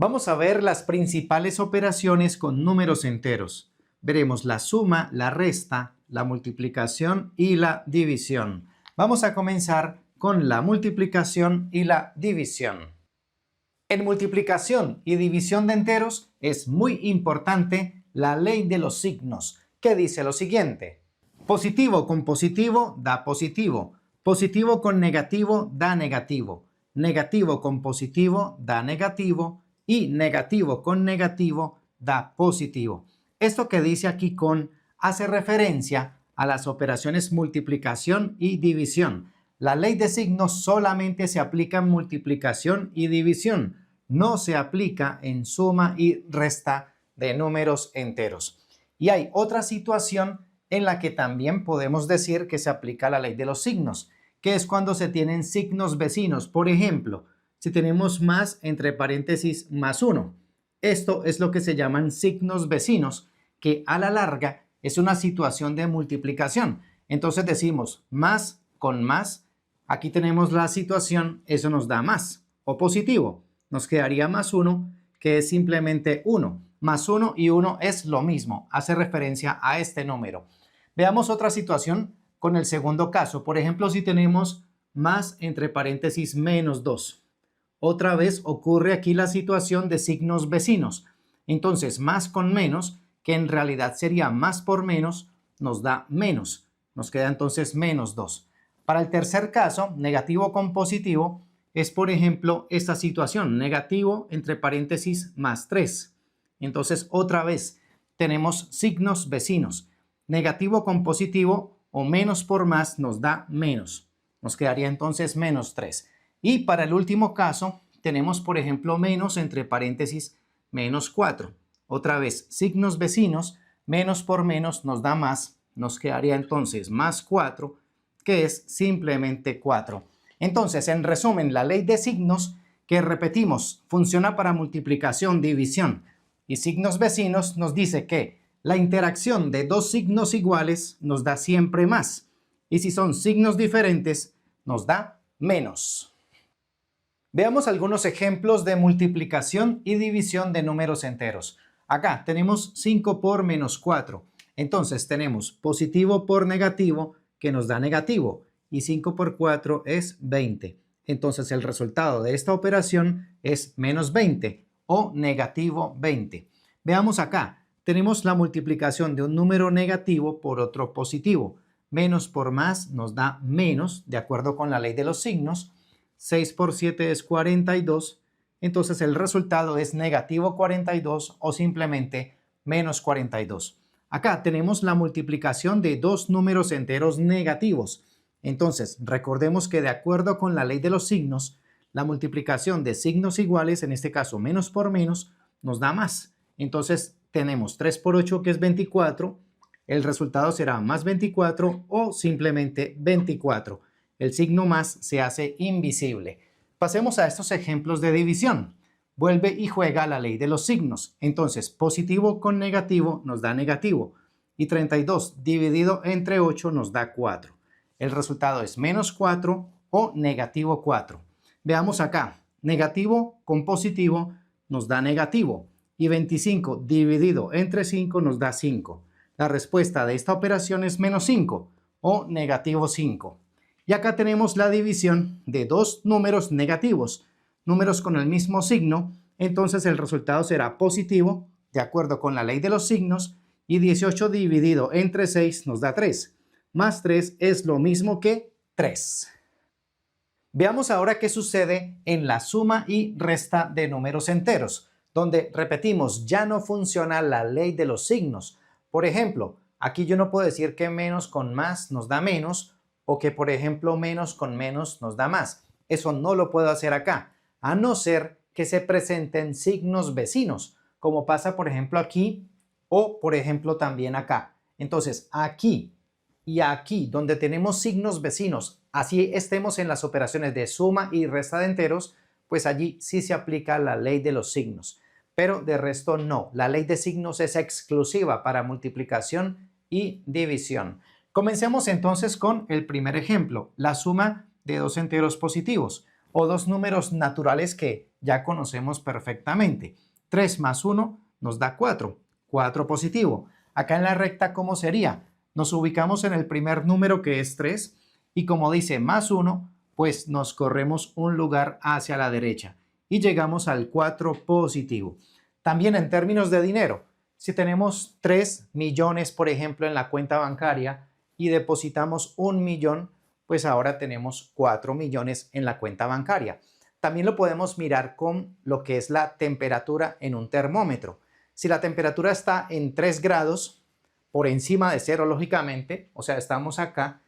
Vamos a ver las principales operaciones con números enteros. Veremos la suma, la resta, la multiplicación y la división. Vamos a comenzar con la multiplicación y la división. En multiplicación y división de enteros es muy importante la ley de los signos, que dice lo siguiente. Positivo con positivo da positivo. Positivo con negativo da negativo. Negativo con positivo da negativo. Y negativo con negativo da positivo. Esto que dice aquí con hace referencia a las operaciones multiplicación y división. La ley de signos solamente se aplica en multiplicación y división. No se aplica en suma y resta de números enteros. Y hay otra situación en la que también podemos decir que se aplica la ley de los signos, que es cuando se tienen signos vecinos. Por ejemplo, si tenemos más entre paréntesis más 1. Esto es lo que se llaman signos vecinos, que a la larga es una situación de multiplicación. Entonces decimos más con más. Aquí tenemos la situación, eso nos da más. O positivo, nos quedaría más 1, que es simplemente 1. Más 1 y 1 es lo mismo, hace referencia a este número. Veamos otra situación con el segundo caso. Por ejemplo, si tenemos más entre paréntesis menos 2. Otra vez ocurre aquí la situación de signos vecinos. Entonces, más con menos, que en realidad sería más por menos, nos da menos. Nos queda entonces menos 2. Para el tercer caso, negativo con positivo, es por ejemplo esta situación, negativo entre paréntesis más 3. Entonces, otra vez, tenemos signos vecinos. Negativo con positivo o menos por más nos da menos. Nos quedaría entonces menos 3. Y para el último caso, tenemos, por ejemplo, menos entre paréntesis menos 4. Otra vez, signos vecinos, menos por menos nos da más. Nos quedaría entonces más 4, que es simplemente 4. Entonces, en resumen, la ley de signos, que repetimos, funciona para multiplicación, división y signos vecinos, nos dice que la interacción de dos signos iguales nos da siempre más. Y si son signos diferentes, nos da menos. Veamos algunos ejemplos de multiplicación y división de números enteros. Acá tenemos 5 por menos 4. Entonces tenemos positivo por negativo, que nos da negativo. Y 5 por 4 es 20. Entonces el resultado de esta operación es menos 20 o negativo 20. Veamos acá. Tenemos la multiplicación de un número negativo por otro positivo. Menos por más nos da menos, de acuerdo con la ley de los signos. 6 por 7 es 42, entonces el resultado es negativo 42 o simplemente menos 42. Acá tenemos la multiplicación de dos números enteros negativos. Entonces, recordemos que de acuerdo con la ley de los signos, la multiplicación de signos iguales, en este caso menos por menos, nos da más. Entonces, tenemos 3 por 8 que es 24, el resultado será más 24 o simplemente 24. El signo más se hace invisible. Pasemos a estos ejemplos de división. Vuelve y juega la ley de los signos. Entonces, positivo con negativo nos da negativo. Y 32 dividido entre 8 nos da 4. El resultado es menos 4 o negativo 4. Veamos acá. Negativo con positivo nos da negativo. Y 25 dividido entre 5 nos da 5. La respuesta de esta operación es menos 5 o negativo 5. Y acá tenemos la división de dos números negativos, números con el mismo signo, entonces el resultado será positivo, de acuerdo con la ley de los signos, y 18 dividido entre 6 nos da 3. Más 3 es lo mismo que 3. Veamos ahora qué sucede en la suma y resta de números enteros, donde, repetimos, ya no funciona la ley de los signos. Por ejemplo, aquí yo no puedo decir que menos con más nos da menos, o que, por ejemplo, menos con menos nos da más. Eso no lo puedo hacer acá, a no ser que se presenten signos vecinos, como pasa, por ejemplo, aquí o, por ejemplo, también acá. Entonces, aquí y aquí, donde tenemos signos vecinos, así estemos en las operaciones de suma y resta de enteros, pues allí sí se aplica la ley de los signos. Pero de resto no. La ley de signos es exclusiva para multiplicación y división. Comencemos entonces con el primer ejemplo, la suma de dos enteros positivos o dos números naturales que ya conocemos perfectamente. 3 más 1 nos da 4. 4 positivo. Acá en la recta, ¿cómo sería? Nos ubicamos en el primer número que es 3 y como dice más 1, pues nos corremos un lugar hacia la derecha y llegamos al 4 positivo. También en términos de dinero, si tenemos 3 millones, por ejemplo, en la cuenta bancaria y depositamos 1 millón, pues ahora tenemos 4 millones en la cuenta bancaria. También lo podemos mirar con lo que es la temperatura en un termómetro. Si la temperatura está en 3 grados, por encima de cero, lógicamente, o sea, estamos acá,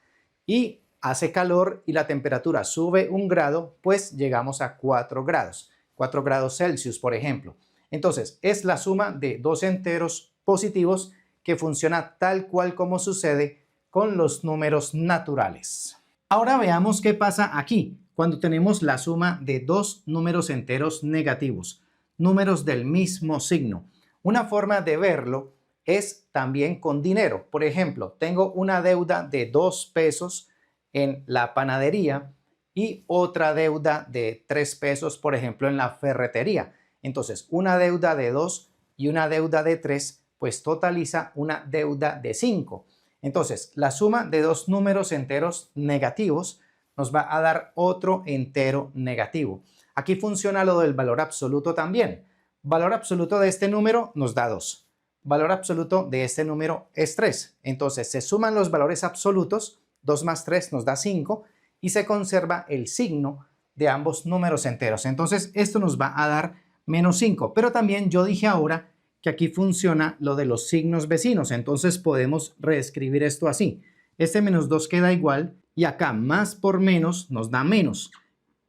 y hace calor y la temperatura sube 1 grado, pues llegamos a 4 grados. 4 grados Celsius, por ejemplo. Entonces, es la suma de dos enteros positivos que funciona tal cual como sucede con los números naturales. Ahora veamos qué pasa aquí, cuando tenemos la suma de dos números enteros negativos, números del mismo signo. Una forma de verlo es también con dinero. Por ejemplo, tengo una deuda de 2 pesos en la panadería y otra deuda de 3 pesos, por ejemplo, en la ferretería. Entonces, una deuda de 2 y una deuda de 3, pues totaliza una deuda de 5. Entonces, la suma de dos números enteros negativos nos va a dar otro entero negativo. Aquí funciona lo del valor absoluto también. Valor absoluto de este número nos da 2. Valor absoluto de este número es 3. Entonces, se suman los valores absolutos, 2 más 3 nos da 5, y se conserva el signo de ambos números enteros. Entonces, esto nos va a dar menos 5. Pero también yo dije ahora que aquí funciona lo de los signos vecinos. Entonces, podemos reescribir esto así. Este menos 2 queda igual y acá más por menos nos da menos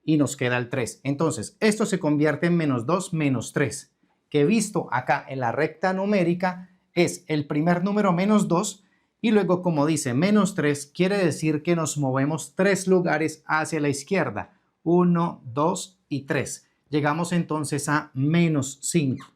y nos queda el 3. Entonces, esto se convierte en menos 2 menos 3, que visto acá en la recta numérica es el primer número menos 2 y luego como dice menos 3 quiere decir que nos movemos 3 lugares hacia la izquierda, 1, 2 y 3. Llegamos entonces a menos 5.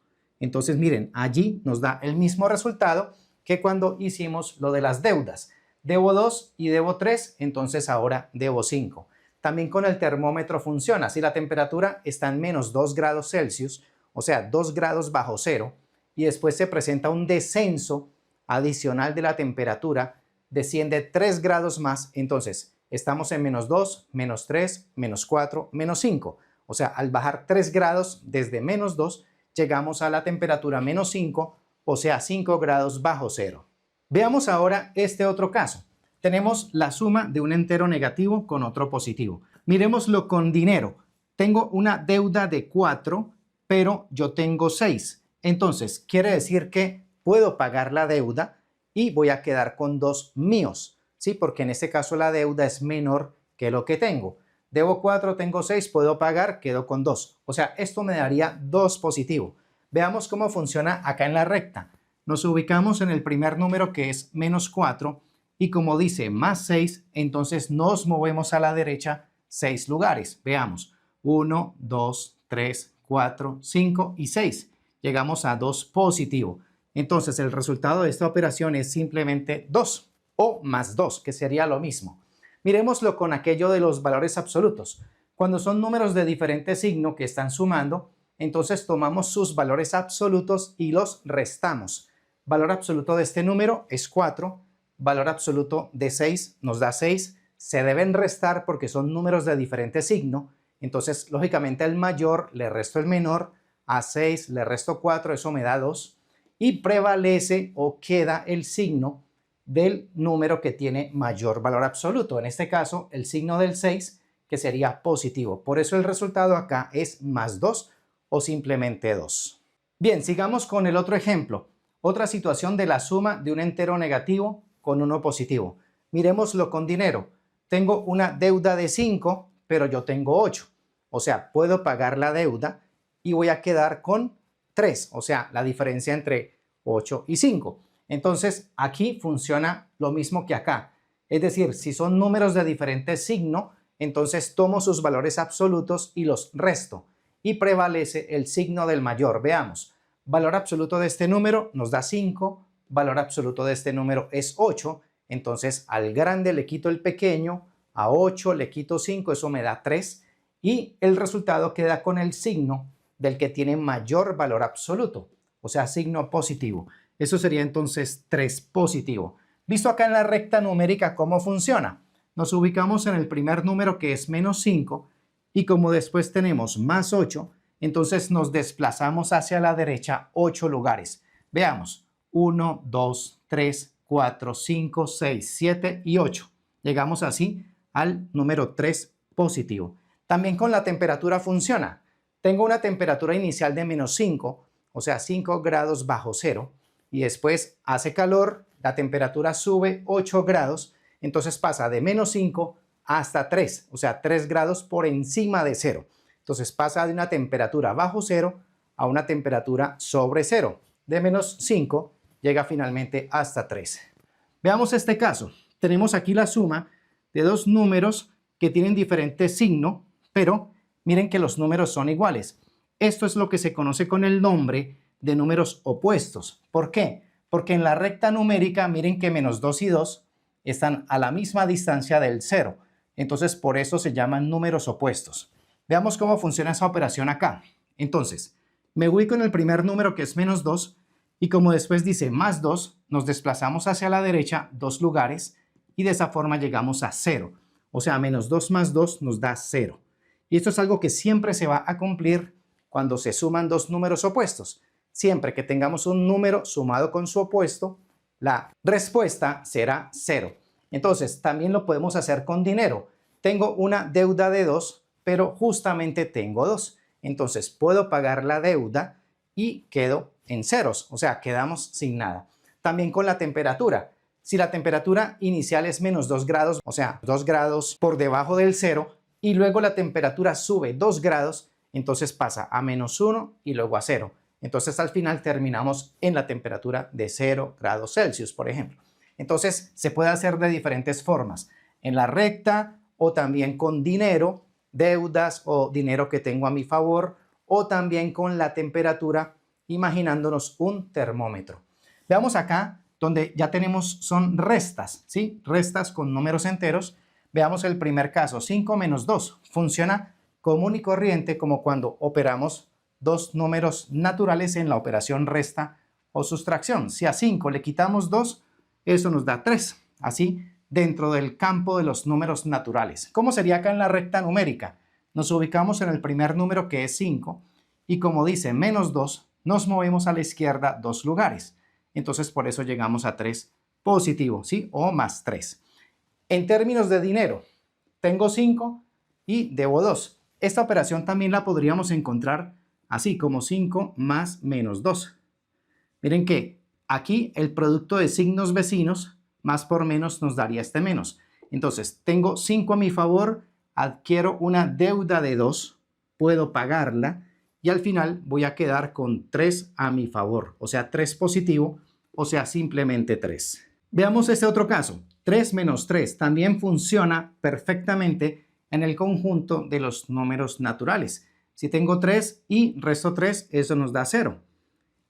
Entonces miren, allí nos da el mismo resultado que cuando hicimos lo de las deudas. Debo 2 y debo 3, entonces ahora debo 5. También con el termómetro funciona. Si la temperatura está en menos 2 grados Celsius, o sea, 2 grados bajo cero, y después se presenta un descenso adicional de la temperatura, desciende 3 grados más, entonces estamos en menos 2, menos 3, menos 4, menos 5. O sea, al bajar 3 grados desde menos 2, llegamos a la temperatura menos 5, o sea, 5 grados bajo cero. Veamos ahora este otro caso. Tenemos la suma de un entero negativo con otro positivo. Miremoslo con dinero. Tengo una deuda de 4, pero yo tengo 6. Entonces, quiere decir que puedo pagar la deuda y voy a quedar con 2 míos, ¿sí? Porque en este caso la deuda es menor que lo que tengo. Debo 4, tengo 6, puedo pagar, quedo con 2. O sea, esto me daría 2 positivo. Veamos cómo funciona acá en la recta. Nos ubicamos en el primer número que es menos 4 y como dice más 6, entonces nos movemos a la derecha 6 lugares. Veamos, 1, 2, 3, 4, 5 y 6. Llegamos a 2 positivo. Entonces el resultado de esta operación es simplemente 2 o más 2, que sería lo mismo. Miremoslo con aquello de los valores absolutos. Cuando son números de diferente signo que están sumando, entonces tomamos sus valores absolutos y los restamos. Valor absoluto de este número es 4, valor absoluto de 6 nos da 6, se deben restar porque son números de diferente signo, entonces lógicamente al mayor le resto el menor, a 6 le resto 4, eso me da 2, y prevalece o queda el signo del número que tiene mayor valor absoluto, en este caso el signo del 6, que sería positivo. Por eso el resultado acá es más 2 o simplemente 2. Bien, sigamos con el otro ejemplo. Otra situación de la suma de un entero negativo con uno positivo. Miremoslo con dinero. Tengo una deuda de 5, pero yo tengo 8. O sea, puedo pagar la deuda y voy a quedar con 3. O sea, la diferencia entre 8 y 5. Entonces, aquí funciona lo mismo que acá. Es decir, si son números de diferente signo, entonces tomo sus valores absolutos y los resto. Y prevalece el signo del mayor. Veamos. Valor absoluto de este número nos da 5, valor absoluto de este número es 8, entonces al grande le quito el pequeño, a 8 le quito 5, eso me da 3, y el resultado queda con el signo del que tiene mayor valor absoluto, o sea, signo positivo. Eso sería entonces 3 positivo. Visto acá en la recta numérica cómo funciona. Nos ubicamos en el primer número que es menos 5 y como después tenemos más 8, entonces nos desplazamos hacia la derecha 8 lugares. Veamos, 1, 2, 3, 4, 5, 6, 7 y 8. Llegamos así al número 3 positivo. También con la temperatura funciona. Tengo una temperatura inicial de menos 5, o sea 5 grados bajo cero, y después hace calor, la temperatura sube 8 grados, entonces pasa de menos 5 hasta 3, o sea 3 grados por encima de cero. Entonces pasa de una temperatura bajo cero a una temperatura sobre cero. De menos 5 llega finalmente hasta 3. Veamos este caso. Tenemos aquí la suma de dos números que tienen diferente signo, pero miren que los números son iguales. Esto es lo que se conoce con el nombre de números opuestos. ¿Por qué? Porque en la recta numérica miren que menos 2 y 2 están a la misma distancia del 0. Entonces por eso se llaman números opuestos. Veamos cómo funciona esa operación acá. Entonces, me ubico en el primer número que es menos 2 y como después dice más 2, nos desplazamos hacia la derecha 2 lugares y de esa forma llegamos a 0. O sea, menos 2 más 2 nos da 0. Y esto es algo que siempre se va a cumplir cuando se suman dos números opuestos. Siempre que tengamos un número sumado con su opuesto, la respuesta será 0. Entonces, también lo podemos hacer con dinero. Tengo una deuda de 2, pero justamente tengo 2. Entonces, puedo pagar la deuda y quedo en ceros, o sea, quedamos sin nada. También con la temperatura. Si la temperatura inicial es menos 2 grados, o sea, 2 grados por debajo del 0, y luego la temperatura sube 2 grados, entonces pasa a menos 1 y luego a 0. Entonces al final terminamos en la temperatura de 0 grados Celsius, por ejemplo. Entonces se puede hacer de diferentes formas, en la recta o también con dinero, deudas o dinero que tengo a mi favor, o también con la temperatura, imaginándonos un termómetro. Veamos acá donde ya tenemos, son restas, ¿sí? Restas con números enteros. Veamos el primer caso, 5 menos 2. Funciona común y corriente como cuando operamos dos números naturales en la operación resta o sustracción. Si a 5 le quitamos 2, eso nos da 3. Así, dentro del campo de los números naturales. ¿Cómo sería acá en la recta numérica? Nos ubicamos en el primer número que es 5 y como dice menos 2, nos movemos a la izquierda 2 lugares. Entonces por eso llegamos a 3 positivo, ¿sí? O más 3. En términos de dinero, tengo 5 y debo 2. Esta operación también la podríamos encontrar así como 5 más menos 2. Miren que aquí el producto de signos vecinos, más por menos, nos daría este menos. Entonces, tengo 5 a mi favor, adquiero una deuda de 2, puedo pagarla y al final voy a quedar con 3 a mi favor, o sea, 3 positivo, o sea, simplemente 3. Veamos este otro caso. 3 menos 3 también funciona perfectamente en el conjunto de los números naturales. Si tengo 3 y resto 3, eso nos da 0.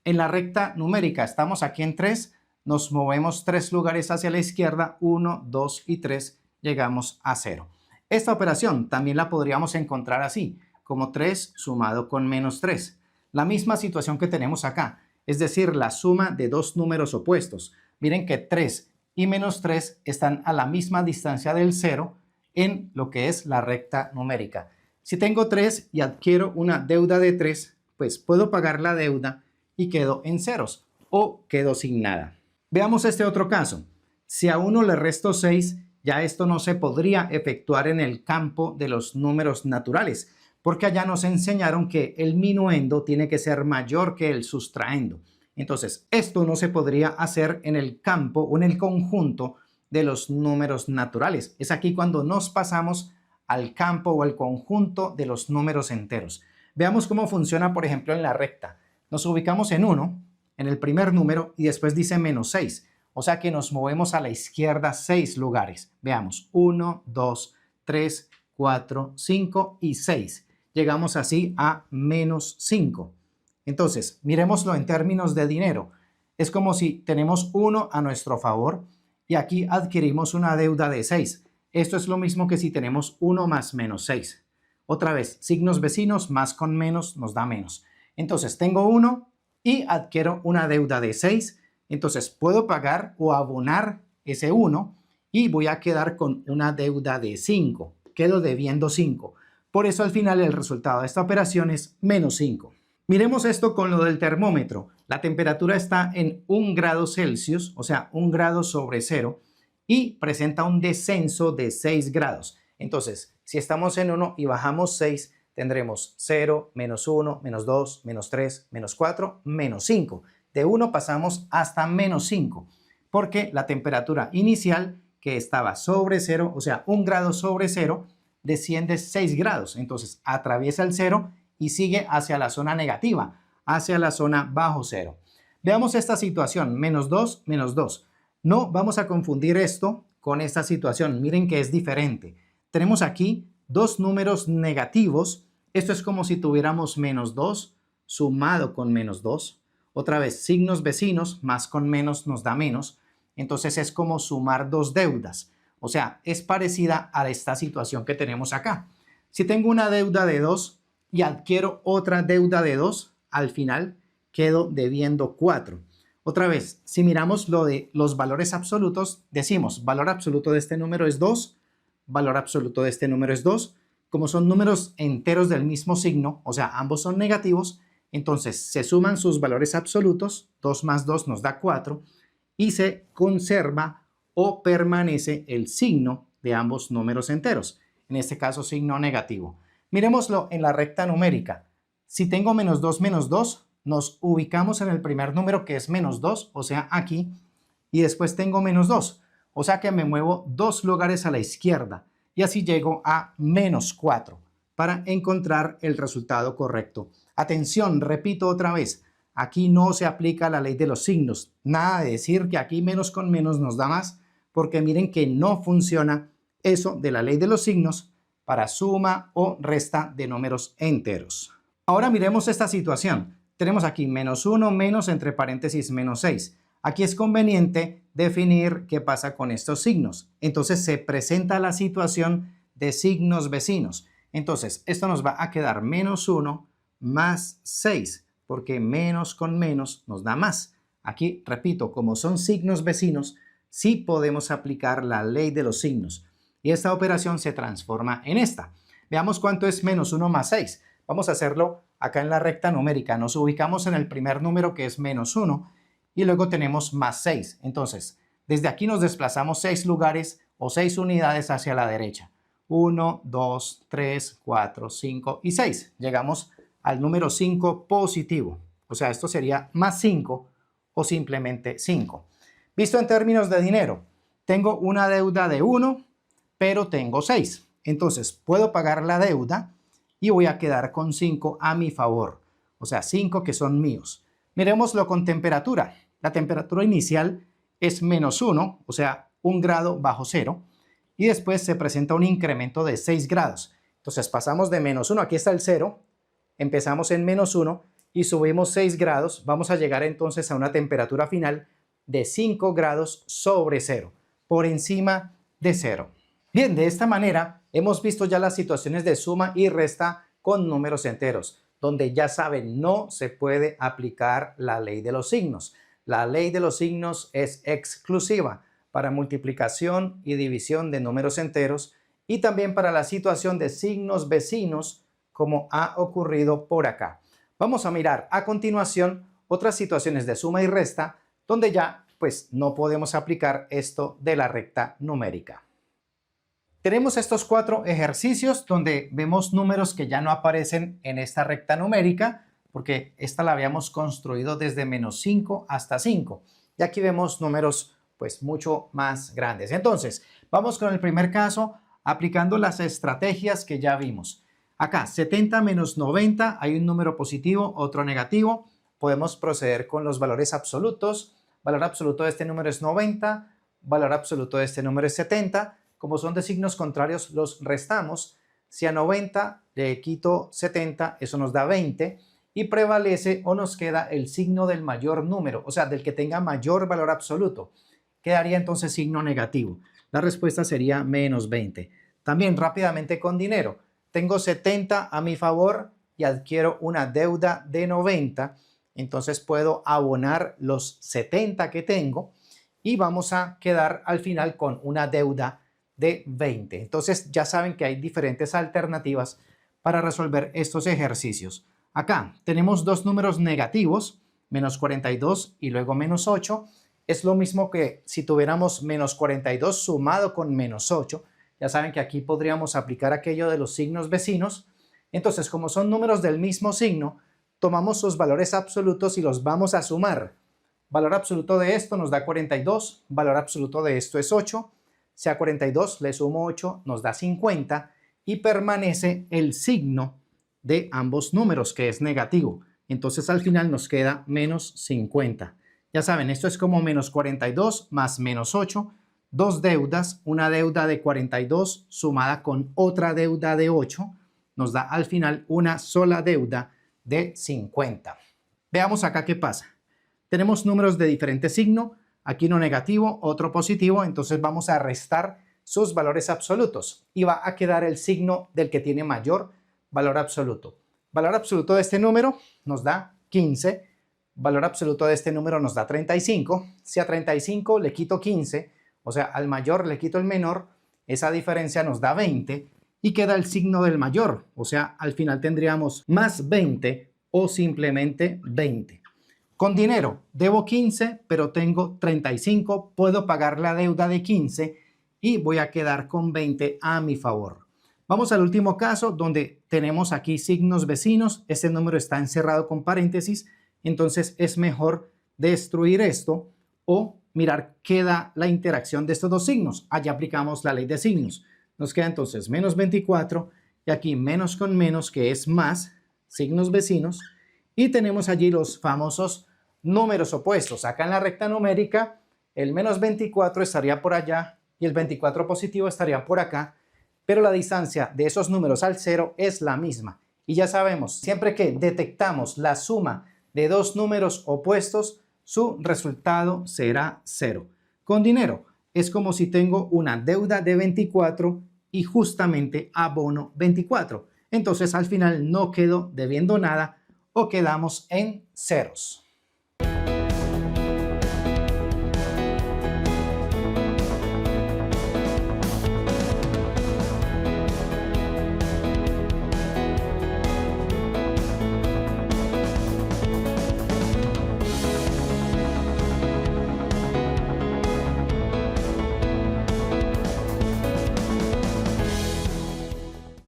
En la recta numérica estamos aquí en 3, nos movemos 3 lugares hacia la izquierda, 1, 2 y 3, llegamos a 0. Esta operación también la podríamos encontrar así, como 3 sumado con menos 3. La misma situación que tenemos acá, es decir, la suma de dos números opuestos. Miren que 3 y menos 3 están a la misma distancia del 0 en lo que es la recta numérica. Si tengo 3 y adquiero una deuda de 3, pues puedo pagar la deuda y quedo en ceros o quedo sin nada. Veamos este otro caso. Si a 1 le resto 6, ya esto no se podría efectuar en el campo de los números naturales, porque allá nos enseñaron que el minuendo tiene que ser mayor que el sustraendo. Entonces, esto no se podría hacer en el campo o en el conjunto de los números naturales. Es aquí cuando nos pasamos al campo o al conjunto de los números enteros. Veamos cómo funciona, por ejemplo, en la recta. Nos ubicamos en 1, en el primer número, y después dice menos 6. O sea que nos movemos a la izquierda 6 lugares. Veamos, 1, 2, 3, 4, 5 y 6. Llegamos así a menos 5. Entonces, miremoslo en términos de dinero. Es como si tenemos 1 a nuestro favor y aquí adquirimos una deuda de 6. Esto es lo mismo que si tenemos 1 más menos 6. Otra vez, signos vecinos, más con menos nos da menos. Entonces, tengo 1 y adquiero una deuda de 6. Entonces, puedo pagar o abonar ese 1 y voy a quedar con una deuda de 5. Quedo debiendo 5. Por eso, al final, el resultado de esta operación es menos 5. Miremos esto con lo del termómetro. La temperatura está en 1 grado Celsius, o sea, 1 grado sobre 0, y presenta un descenso de 6 grados. Entonces, si estamos en 1 y bajamos 6, tendremos 0, menos 1, menos 2, menos 3, menos 4, menos 5. De 1 pasamos hasta menos 5, porque la temperatura inicial, que estaba sobre 0, o sea, 1 grado sobre 0, desciende 6 grados. Entonces, atraviesa el 0 y sigue hacia la zona negativa, hacia la zona bajo 0. Veamos esta situación, menos 2, menos 2. No vamos a confundir esto con esta situación. Miren que es diferente. Tenemos aquí dos números negativos. Esto es como si tuviéramos menos 2 sumado con menos 2. Otra vez, signos vecinos, más con menos nos da menos. Entonces es como sumar dos deudas. O sea, es parecida a esta situación que tenemos acá. Si tengo una deuda de 2 y adquiero otra deuda de 2, al final quedo debiendo 4. Otra vez, si miramos lo de los valores absolutos, decimos valor absoluto de este número es 2, valor absoluto de este número es 2. Como son números enteros del mismo signo, o sea, ambos son negativos, entonces se suman sus valores absolutos, 2 más 2 nos da 4, y se conserva o permanece el signo de ambos números enteros, en este caso signo negativo. Miremoslo en la recta numérica. Si tengo menos 2, nos ubicamos en el primer número que es menos 2, o sea, aquí, y después tengo menos 2, o sea que me muevo 2 lugares a la izquierda, y así llego a menos 4 para encontrar el resultado correcto. Atención, repito otra vez, aquí no se aplica la ley de los signos, nada de decir que aquí menos con menos nos da más, porque miren que no funciona eso de la ley de los signos para suma o resta de números enteros. Ahora miremos esta situación. Tenemos aquí menos 1 menos entre paréntesis menos 6. Aquí es conveniente definir qué pasa con estos signos. Entonces se presenta la situación de signos vecinos. Entonces esto nos va a quedar menos 1 más 6, porque menos con menos nos da más. Aquí, repito, como son signos vecinos, sí podemos aplicar la ley de los signos. Y esta operación se transforma en esta. Veamos cuánto es menos 1 más 6. Vamos a hacerlo acá en la recta numérica. Nos ubicamos en el primer número que es menos 1 y luego tenemos más 6. Entonces, desde aquí nos desplazamos 6 lugares o 6 unidades hacia la derecha. 1, 2, 3, 4, 5 y 6. Llegamos al número 5 positivo. O sea, esto sería más 5 o simplemente 5. Visto en términos de dinero, tengo una deuda de 1, pero tengo 6. Entonces, puedo pagar la deuda y voy a quedar con 5 a mi favor. O sea, 5 que son míos. Miremoslo con temperatura. La temperatura inicial es menos 1, o sea, 1 grado bajo 0. Y después se presenta un incremento de 6 grados. Entonces pasamos de menos 1, aquí está el 0, empezamos en menos 1 y subimos 6 grados. Vamos a llegar entonces a una temperatura final de 5 grados sobre 0, por encima de 0. Bien, de esta manera hemos visto ya las situaciones de suma y resta con números enteros, donde ya saben, no se puede aplicar la ley de los signos. La ley de los signos es exclusiva para multiplicación y división de números enteros y también para la situación de signos vecinos, como ha ocurrido por acá. Vamos a mirar a continuación otras situaciones de suma y resta, donde ya pues no podemos aplicar esto de la recta numérica. Tenemos estos 4 ejercicios donde vemos números que ya no aparecen en esta recta numérica, porque esta la habíamos construido desde menos 5 hasta 5. Y aquí vemos números pues mucho más grandes. Entonces, vamos con el primer caso aplicando las estrategias que ya vimos. Acá, 70 menos 90, hay un número positivo, otro negativo. Podemos proceder con los valores absolutos. Valor absoluto de este número es 90, valor absoluto de este número es 70. Como son de signos contrarios, los restamos. Si a 90 le quito 70, eso nos da 20 y prevalece o nos queda el signo del mayor número, o sea, del que tenga mayor valor absoluto. Quedaría entonces signo negativo. La respuesta sería menos 20. También rápidamente con dinero. tengo 70 a mi favor y adquiero una deuda de 90, entonces puedo abonar los 70 que tengo y vamos a quedar al final con una deuda de 20. Entonces ya saben que hay diferentes alternativas para resolver estos ejercicios. Acá tenemos dos números negativos, menos 42 y luego menos 8. Es lo mismo que si tuviéramos menos 42 sumado con menos 8. Ya saben que aquí podríamos aplicar aquello de los signos vecinos. Entonces, como son números del mismo signo, tomamos sus valores absolutos y los vamos a sumar. Valor absoluto de esto nos da 42, valor absoluto de esto es 8. Si a 42 le sumo 8, nos da 50 y permanece el signo de ambos números, que es negativo. Entonces, al final nos queda menos 50. Ya saben, esto es como menos 42 más menos 8. Dos deudas, una deuda de 42 sumada con otra deuda de 8, nos da al final una sola deuda de 50. Veamos acá qué pasa. Tenemos números de diferente signo, aquí uno negativo, otro positivo, entonces vamos a restar sus valores absolutos y va a quedar el signo del que tiene mayor valor absoluto. Valor absoluto de este número nos da 15, valor absoluto de este número nos da 35. Si a 35 le quito 15, o sea, al mayor le quito el menor, esa diferencia nos da 20 y queda el signo del mayor, o sea, al final tendríamos más 20 o simplemente 20. Con dinero, debo 15, pero tengo 35, puedo pagar la deuda de 15 y voy a quedar con 20 a mi favor. Vamos al último caso donde tenemos aquí signos vecinos. Este número está encerrado con paréntesis, entonces es mejor destruir esto o mirar qué da la interacción de estos dos signos. Allá aplicamos la ley de signos. Nos queda entonces menos 24 y aquí menos con menos, que es más, signos vecinos. Y tenemos allí los famosos números opuestos. Acá en la recta numérica, el menos 24 estaría por allá y el 24 positivo estaría por acá, pero la distancia de esos números al cero es la misma. Y ya sabemos, siempre que detectamos la suma de dos números opuestos, su resultado será 0. Con dinero, es como si tengo una deuda de 24 y justamente abono 24. Entonces, al final no quedo debiendo nada o quedamos en ceros.